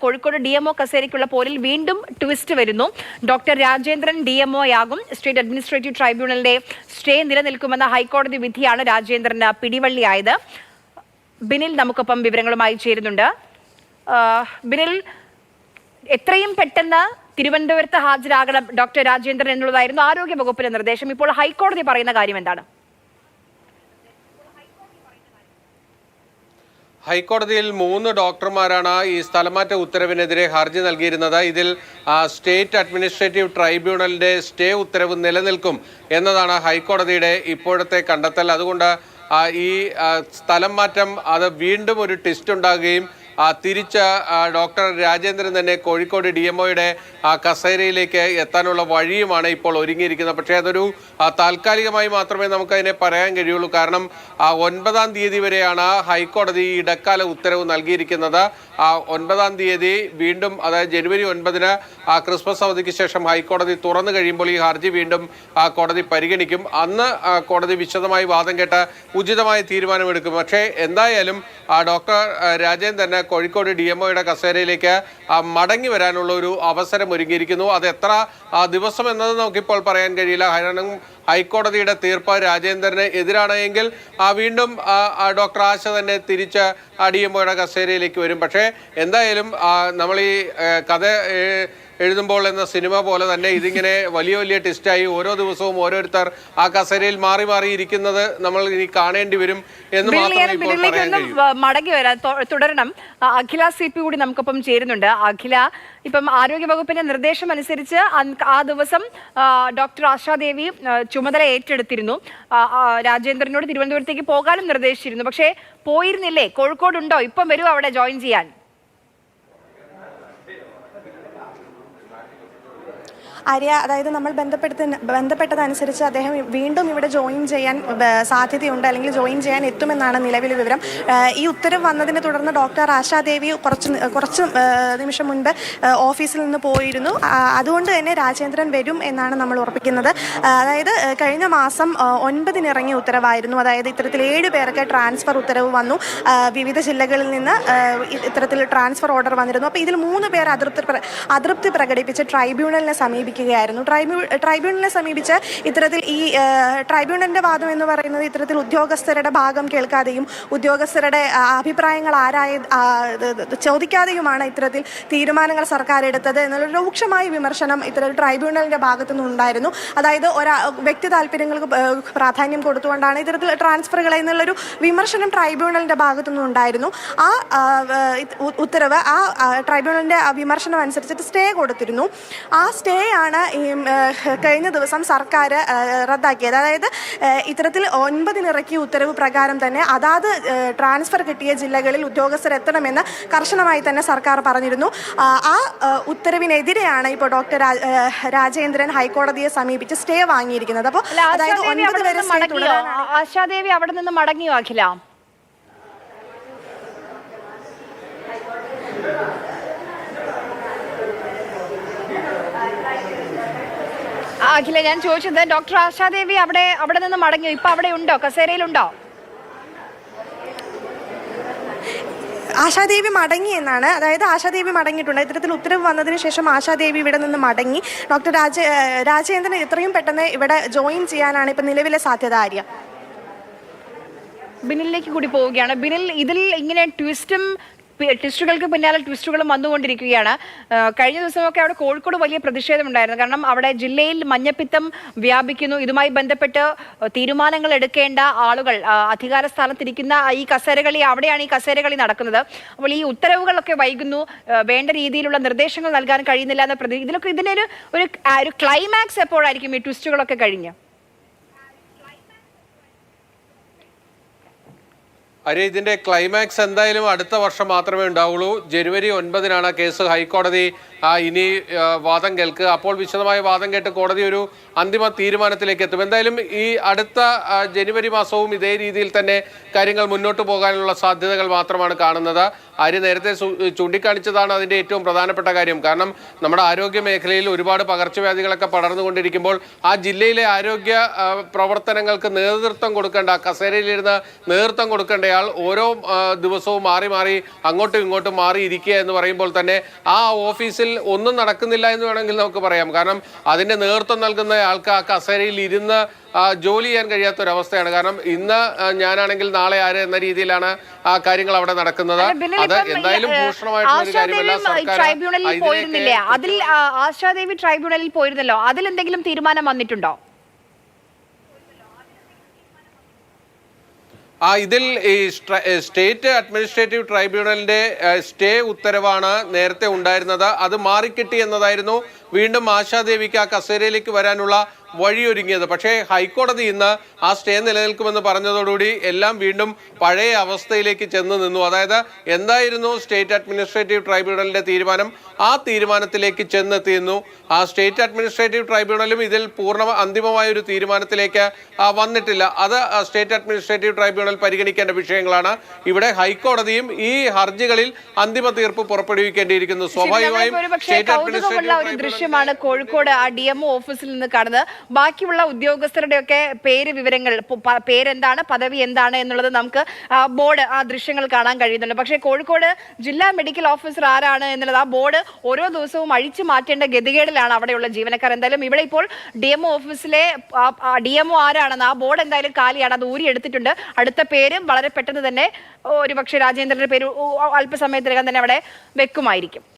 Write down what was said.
Kozhikode DMO കസേരയ്ക്കുള്ള പോരിൽ വീണ്ടും twist വരുന്നു. Doctor Rajendran DMO ആകും. സ്റ്റേറ്റ് അഡ്മിനിസ്ട്രേറ്റീവ് ട്രൈബ്യൂണലിന്റെ സ്റ്റേ നിലനിൽക്കുമെന്ന ഹൈക്കോടതി വിധിയാണ് രാജേന്ദ്രന് പിടിവള്ളിയായത്. ബിനിൽ നമുക്കൊപ്പം വിവരങ്ങളുമായി ചേരുന്നുണ്ട്. ബിനിൽ, എത്രയും പെട്ടെന്ന് തിരുവനന്തപുരത്ത് ഹാജരാകണം ഡോക്ടർ രാജേന്ദ്രൻ എന്നുള്ളതായിരുന്നു ആരോഗ്യ വകുപ്പിന്റെ നിർദ്ദേശം. ഇപ്പോൾ ഹൈക്കോടതി പറയുന്ന കാര്യം എന്താണ്? ഹൈക്കോടതിയിൽ 3 ഡോക്ടർമാരാണ് ഈ സ്ഥലമാറ്റ ഉത്തരവിനെതിരെ ഹർജി നൽകിയിരുന്നത്. ഇതിൽ സ്റ്റേറ്റ് അഡ്മിനിസ്ട്രേറ്റീവ് ട്രൈബ്യൂണലിന്റെ സ്റ്റേ ഉത്തരവ് നിലനിൽക്കും എന്നതാണ് ഹൈക്കോടതിയുടെ ഇപ്പോഴത്തെ കണ്ടെത്തൽ. അതുകൊണ്ട് ഈ സ്ഥലം മാറ്റം അത് വീണ്ടും ഒരു ട്വിസ്റ്റ് ഉണ്ടാകുകയും തിരിച്ച് ഡോക്ടർ രാജേന്ദ്രൻ തന്നെ കോഴിക്കോട് DMOയുടെ കസേരയിലേക്ക് എത്താനുള്ള വഴിയുമാണ് ഇപ്പോൾ ഒരുങ്ങിയിരിക്കുന്നത്. പക്ഷേ അതൊരു താൽക്കാലികമായി മാത്രമേ നമുക്കതിനെ പറയാൻ കഴിയുള്ളൂ. കാരണം 9-ാം തീയതി വരെയാണ് ഹൈക്കോടതി ഇടക്കാല ഉത്തരവ് നൽകിയിരിക്കുന്നത്. 9-ാം തീയതി വീണ്ടും, അതായത് ജനുവരി 9-ന് ക്രിസ്മസ് അവധിക്ക് ശേഷം ഹൈക്കോടതി തുറന്നു കഴിയുമ്പോൾ ഈ ഹർജി വീണ്ടും കോടതി പരിഗണിക്കും. അന്ന് കോടതി വിശദമായി വാദം കേട്ട് ഉചിതമായ തീരുമാനമെടുക്കും. പക്ഷേ എന്തായാലും ഡോക്ടർ രാജേന്ദ്രൻ കോഴിക്കോട് DMOയുടെ കസേരയിലേക്ക് മടങ്ങി വരാനുള്ള ഒരു അവസരം ഒരുങ്ങിയിരിക്കുന്നു. അത് എത്ര ദിവസം എന്നത് നമുക്കിപ്പോൾ പറയാൻ കഴിയില്ല. കാരണം ഹൈക്കോടതിയുടെ തീർപ്പ് രാജേന്ദ്രന് എതിരാണെങ്കിൽ വീണ്ടും ഡോക്ടർ ആശ തന്നെ തിരിച്ച് DMOയുടെ കസേരയിലേക്ക് വരും. പക്ഷേ എന്തായാലും നമ്മൾ ഈ കഥ എഴുതുമ്പോൾ എന്ന സിനിമ പോലെ തന്നെ ഇതിങ്ങനെ വലിയ വലിയ ടെസ്റ്റായി ഓരോ ദിവസവും ഓരോരുത്തർ ആ കസേരയിൽ മാറി മാറി ഇരിക്കുന്നത് നമ്മൾ ഇനി കാണേണ്ടി വരും എന്ന് മാത്രമേ ഇപ്പോൾ പറയാൻ കഴിയൂ. മടങ്ങി വരാൻ തുടരണം. അഖില CP കൂടി നമുക്കൊപ്പം ചേരുന്നുണ്ട്. അഖില, ഇപ്പം ആരോഗ്യ വകുപ്പിന്റെ നിർദ്ദേശം അനുസരിച്ച് ആ ദിവസം ഡോക്ടർ ആശാദേവി ചുമതല ഏറ്റെടുത്തിരുന്നു. രാജേന്ദ്രനോട് തിരുവനന്തപുരത്തേക്ക് പോകാനും നിർദ്ദേശിച്ചിരുന്നു. പക്ഷേ പോയിരുന്നില്ലേ? കോഴിക്കോടുണ്ടോ? ഇപ്പം വരുമോ അവിടെ ജോയിൻ ചെയ്യാൻ? ആര്യ, അതായത് നമ്മൾ ബന്ധപ്പെട്ടതനുസരിച്ച് അദ്ദേഹം വീണ്ടും ഇവിടെ ജോയിൻ ചെയ്യാൻ സാധ്യതയുണ്ട്, അല്ലെങ്കിൽ ജോയിൻ ചെയ്യാൻ എത്തുമെന്നാണ് നിലവിലെ വിവരം. ഈ ഉത്തരവ് വന്നതിനെ തുടർന്ന് ഡോക്ടർ ആശാദേവി കുറച്ച് നിമിഷം മുൻപ് ഓഫീസിൽ നിന്ന് പോയിരുന്നു. അതുകൊണ്ട് തന്നെ രാജേന്ദ്രൻ വരും എന്നാണ് നമ്മൾ ഉറപ്പിക്കുന്നത്. അതായത് കഴിഞ്ഞ മാസം 9-ന് ഇറങ്ങിയ ഉത്തരവായിരുന്നു. അതായത് ഇത്തരത്തിൽ 7 പേർക്ക് ട്രാൻസ്ഫർ ഉത്തരവ് വന്നു. വിവിധ ജില്ലകളിൽ നിന്ന് ഇത്തരത്തിൽ ട്രാൻസ്ഫർ ഓർഡർ വന്നിരുന്നു. അപ്പോൾ ഇതിൽ 3 പേർ അതൃപ്തി പ്രകടിപ്പിച്ച് ട്രൈബ്യൂണലിനെ സമീപിക്കും. ട്രൈബ്യൂണലിനെ സമീപിച്ച് ഇത്തരത്തിൽ ഈ ട്രൈബ്യൂണലിന്റെ വാദം എന്ന് പറയുന്നത് ഇത്തരത്തിൽ ഉദ്യോഗസ്ഥരുടെ ഭാഗം കേൾക്കാതെയും ഉദ്യോഗസ്ഥരുടെ അഭിപ്രായങ്ങൾ ചോദിക്കാതെയുമാണ് ഇത്തരത്തിൽ തീരുമാനങ്ങൾ സർക്കാർ എടുത്തത് എന്നുള്ള രൂക്ഷമായ വിമർശനം ഇത്തരത്തിൽ ട്രൈബ്യൂണലിന്റെ ഭാഗത്തു നിന്നുണ്ടായിരുന്നു. അതായത് വ്യക്തി താല്പര്യങ്ങൾക്ക് പ്രാധാന്യം കൊടുത്തുകൊണ്ടാണ് ഇത്തരത്തിൽ ട്രാൻസ്ഫറുകൾ എന്നുള്ളൊരു വിമർശനം ട്രൈബ്യൂണലിന്റെ ഭാഗത്തു നിന്നുണ്ടായിരുന്നു. ആ ഉത്തരവ്, ആ ട്രൈബ്യൂണലിന്റെ വിമർശനം അനുസരിച്ചിട്ട് സ്റ്റേ കൊടുത്തിരുന്നു. ആ സ്റ്റേ ആണ് കഴിഞ്ഞ ദിവസം സർക്കാർ റദ്ദാക്കിയത്. അതായത് ഇത്തരത്തിൽ 9-ന് ഇറക്കിയ ഉത്തരവ് പ്രകാരം തന്നെ അതാത് ട്രാൻസ്ഫർ കിട്ടിയ ജില്ലകളിൽ ഉദ്യോഗസ്ഥരെത്തണമെന്ന് കർശനമായി തന്നെ സർക്കാർ പറഞ്ഞിരുന്നു. ആ ഉത്തരവിനെതിരെയാണ് ഇപ്പോൾ ഡോക്ടർ രാജേന്ദ്രൻ ഹൈക്കോടതിയെ സമീപിച്ച് സ്റ്റേ വാങ്ങിയിരിക്കുന്നത്. അപ്പോൾ അതായത് 9 വരെ ആശാദേവി അവിടെ നിന്ന് മടങ്ങിയോ അഖില? അഖില, ഞാൻ ചോദിച്ചത് ഡോക്ടർ ആശാദേവി അവിടെ നിന്ന് മടങ്ങിയോ? ഇപ്പൊ അവിടെ ഉണ്ടോ? കസേരയിലുണ്ടോ? ആശാദേവി മടങ്ങി എന്നാണ്. അതായത് ആശാദേവി മടങ്ങിയിട്ടുണ്ട്. ഇത്തരത്തിൽ ഉത്തരവ് വന്നതിന് ശേഷം ആശാദേവി ഇവിടെ നിന്ന് മടങ്ങി. ഡോക്ടർ രാജേന്ദ്രൻ എത്രയും പെട്ടെന്ന് ഇവിടെ ജോയിൻ ചെയ്യാനാണ് ഇപ്പൊ നിലവിലെ സാധ്യത. ആര്യ, ബിനിലിലേക്ക് കൂടി പോവുകയാണ്. ബിനിൽ, ഇതിൽ ഇങ്ങനെ ട്വിസ്റ്റുകൾക്ക് പിന്നാലെ ട്വിസ്റ്റുകളും വന്നുകൊണ്ടിരിക്കുകയാണ്. കഴിഞ്ഞ ദിവസമൊക്കെ അവിടെ കോഴിക്കോട് വലിയ പ്രതിഷേധമുണ്ടായിരുന്നു. കാരണം അവിടെ ജില്ലയിൽ മഞ്ഞപ്പിത്തം വ്യാപിക്കുന്നു. ഇതുമായി ബന്ധപ്പെട്ട് തീരുമാനങ്ങൾ എടുക്കേണ്ട ആളുകൾ അധികാര സ്ഥാനത്തിരിക്കുന്ന ഈ കസേരകളി, അവിടെയാണ് ഈ കസേരകളി നടക്കുന്നത്. അപ്പോൾ ഈ ഉത്തരവുകളൊക്കെ വൈകുന്നു, വേണ്ട രീതിയിലുള്ള നിർദ്ദേശങ്ങൾ നൽകാൻ കഴിയുന്നില്ല എന്ന ഇതിനൊരു ക്ലൈമാക്സ് എപ്പോഴായിരിക്കും ഈ ട്വിസ്റ്റുകളൊക്കെ കഴിഞ്ഞ്? ഇതിന്റെ ക്ലൈമാക്സ് എന്തായാലും അടുത്ത വർഷം മാത്രമേ ഉണ്ടാവുള്ളൂ. ജനുവരി 9-നാണ് കേസ് ഹൈക്കോടതി ഇനി വാദം കേൾക്കുക. അപ്പോൾ വിശദമായ വാദം കേട്ട് കോടതി ഒരു അന്തിമ തീരുമാനത്തിലേക്ക് എത്തും. എന്തായാലും ഈ അടുത്ത ജനുവരി മാസവും ഇതേ രീതിയിൽ തന്നെ കാര്യങ്ങൾ മുന്നോട്ട് പോകാനുള്ള സാധ്യതകൾ മാത്രമാണ് കാണുന്നത്. ആര്യ നേരത്തെ ചൂണ്ടിക്കാണിച്ചതാണ് അതിന്റെ ഏറ്റവും പ്രധാനപ്പെട്ട കാര്യം. കാരണം നമ്മുടെ ആരോഗ്യ മേഖലയിൽ ഒരുപാട് പകർച്ചവ്യാധികളൊക്കെ പടർന്നുകൊണ്ടിരിക്കുമ്പോൾ ആ ജില്ലയിലെ ആരോഗ്യ പ്രവർത്തനങ്ങൾക്ക് നേതൃത്വം കൊടുക്കേണ്ട, കസേരയിലിരുന്ന് നേതൃത്വം കൊടുക്കേണ്ടയാൾ ഓരോ ദിവസവും മാറി മാറി അങ്ങോട്ടും ഇങ്ങോട്ടും മാറിയിരിക്കുക എന്ന് പറയുമ്പോൾ തന്നെ ആ ഓഫീസിൽ ഒന്നും നടക്കുന്നില്ല എന്ന് വേണമെങ്കിൽ നമുക്ക് പറയാം. കാരണം അതിന്റെ നേതൃത്വം നൽകുന്ന ആൾക്ക് ആ കസേരയിൽ ഇരുന്ന് ജോലി ചെയ്യാൻ കഴിയാത്തൊരവസ്ഥയാണ്. കാരണം ഇന്ന് ഞാനാണെങ്കിൽ നാളെ ആര് എന്ന രീതിയിലാണ് ആ കാര്യങ്ങൾ അവിടെ നടക്കുന്നത്. അത് എന്തായാലും ഭൂഷണമായിട്ടുള്ള ഒരു കാര്യമല്ല. ട്രൈബ്യൂണലിൽ പോയിരുന്നില്ലേ, അതിൽ ആശാദേവി ട്രൈബ്യൂണലിൽ പോയിരുന്നല്ലോ, അതിൽ എന്തെങ്കിലും തീരുമാനം വന്നിട്ടുണ്ടോ? ഇതിൽ ഈ സ്റ്റേറ്റ് അഡ്മിനിസ്ട്രേറ്റീവ് ട്രൈബ്യൂണലിന്റെ സ്റ്റേ ഉത്തരവാണ് നേരത്തെ ഉണ്ടായിരുന്നത്. അത് മാറിക്കിട്ടി എന്നതായിരുന്നു വീണ്ടും ആശാദേവിക്ക് ആ കസേരയിലേക്ക് വരാനുള്ള വഴിയൊരുങ്ങിയത്. പക്ഷേ ഹൈക്കോടതി ഇന്ന് ആ സ്റ്റേ നിലനിൽക്കുമെന്ന് പറഞ്ഞതോടുകൂടി എല്ലാം വീണ്ടും പഴയ അവസ്ഥയിലേക്ക് ചെന്ന് നിന്നു. അതായത് എന്തായിരുന്നു സ്റ്റേറ്റ് അഡ്മിനിസ്ട്രേറ്റീവ് ട്രൈബ്യൂണലിന്റെ തീരുമാനം, ആ തീരുമാനത്തിലേക്ക് ചെന്നെത്തിയിരുന്നു. ആ സ്റ്റേറ്റ് അഡ്മിനിസ്ട്രേറ്റീവ് ട്രൈബ്യൂണലും ഇതിൽ അന്തിമമായ ഒരു തീരുമാനത്തിലേക്ക് വന്നിട്ടില്ല. അത് സ്റ്റേറ്റ് അഡ്മിനിസ്ട്രേറ്റീവ് ട്രൈബ്യൂണൽ പരിഗണിക്കേണ്ട വിഷയങ്ങളാണ്. ഇവിടെ ഹൈക്കോടതിയും ഈ ഹർജികളിൽ അന്തിമ തീർപ്പ് പുറപ്പെടുവിക്കേണ്ടിയിരിക്കുന്നു. സ്വാഭാവികമായും സ്റ്റേറ്റ് അഡ്മിനിസ്ട്രേറ്റീവ് ദൃശ്യമാണ് കോഴിക്കോട് ആ DMO ഓഫീസിൽ നിന്ന് കാണുന്നത്. ബാക്കിയുള്ള ഉദ്യോഗസ്ഥരുടെയൊക്കെ പേര് വിവരങ്ങൾ, പേരെന്താണ്, പദവി എന്താണ് എന്നുള്ളത് നമുക്ക് ബോർഡ് ആ ദൃശ്യങ്ങൾ കാണാൻ കഴിയുന്നുണ്ട്. പക്ഷേ കോഴിക്കോട് ജില്ലാ മെഡിക്കൽ ഓഫീസർ ആരാണ് എന്നുള്ളത് ആ ബോർഡ് ഓരോ ദിവസവും അഴിച്ചു മാറ്റേണ്ട ഗതികേടിലാണ് അവിടെയുള്ള ജീവനക്കാർ. എന്തായാലും ഇവിടെ ഇപ്പോൾ DMO ഓഫീസിലെ DMO ആരാണെന്ന് ആ ബോർഡ് എന്തായാലും കാലിയാണ്, അത് ഊരിയെടുത്തിട്ടുണ്ട്. അടുത്ത പേരും വളരെ പെട്ടെന്ന് തന്നെ ഒരുപക്ഷെ രാജേന്ദ്രന്റെ പേര് അല്പസമയത്തിനകം തന്നെ അവിടെ വെക്കുമായിരിക്കും.